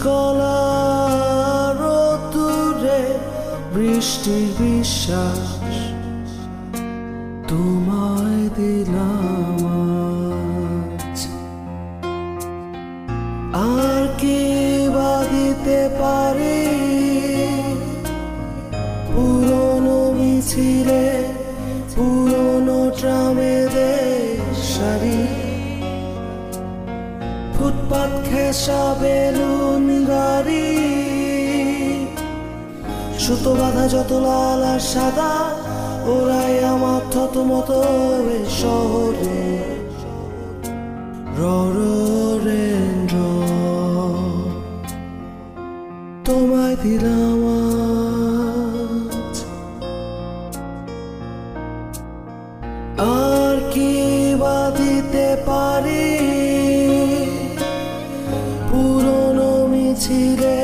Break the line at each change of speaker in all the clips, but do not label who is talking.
কলা রোদ্দুরে বৃষ্টির বিশ্বাস তোমায় দিলাম আজ। আর কি বা দিতে পারি পুরনো মিছিলে পুরনো ট্রামেদের সারি, ফুটপাত ঘেঁষা বেলুন গাড়ি, সুতো বাঁধা যত লাল আর সাদা ওরাই আমার থতমত শহরে। ররেন্দ্র তোমায় দিলাম আজ। আর কি বা দিতে পারি পুরনো মিছিলে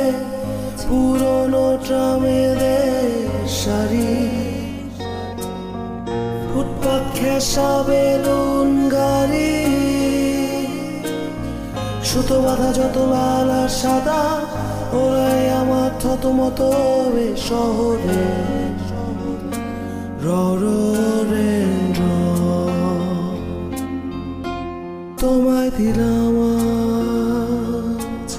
পুরনো ট্রামেদের সারি, ফুটপাত ঘেঁষা বেলুন গাড়ি, সুতো বাঁধা যত লাল আর সাদা ওরাই আমার থতমত শহরে। ররেন্দ্র তোমায় দিলাম আজ।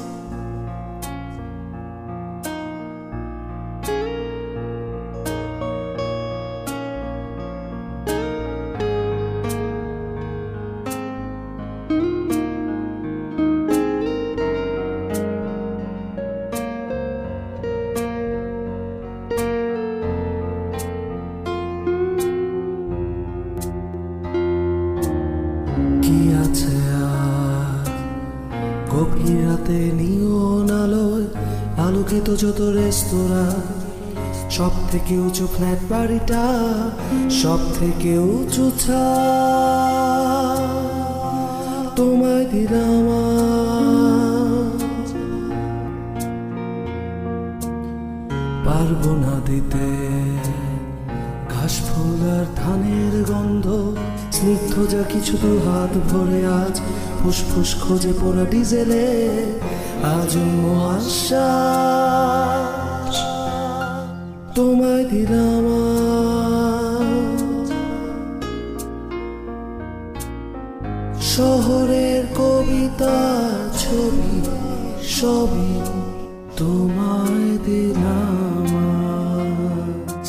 কি আছে আর গভীর রাতে নিয়ন আলোয় আলোকিত যত রেস্তোরাঁ, সব থেকে উঁচু ফ্ল্যাট বাড়িটা, সব থেকে উঁচু ছাদ তোমায় দিলাম আজ। পারবো না দিতে ঘাস ফুল আর ধানের গন্ধ, স্নিগ্ধ যা কিছু দু হাত ভরে আজ ফুসফুস খোঁজে পোড়া ডিজেলে আজ আশ্বাস তোমায় দিলাম আজ। শহরের কবিতা ছবি সবই তোমায় দিলাম আজ।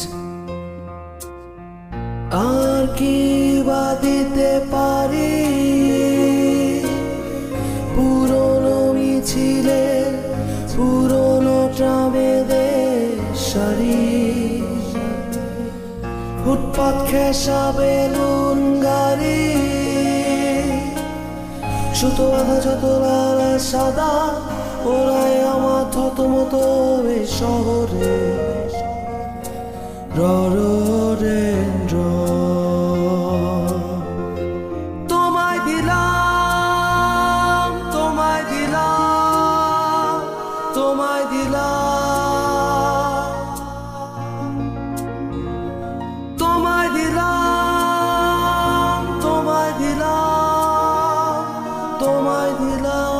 আর কি বা দিতে পারি পুরনো মিছিলে পুরনো ট্রামেদের সারি, ফুটপাত ঘেঁষা বেলুন গাড়ি, সুতো বাঁধা যত লাল আর সাদা ওরাই আমার থতমত শহরে। ররেন্দ্র তোমায় দিলাম তোমায় দিলাম তোমায় দিলাম তোমায় দিলাম তোমায় দিলাম তোমায় দিলাম।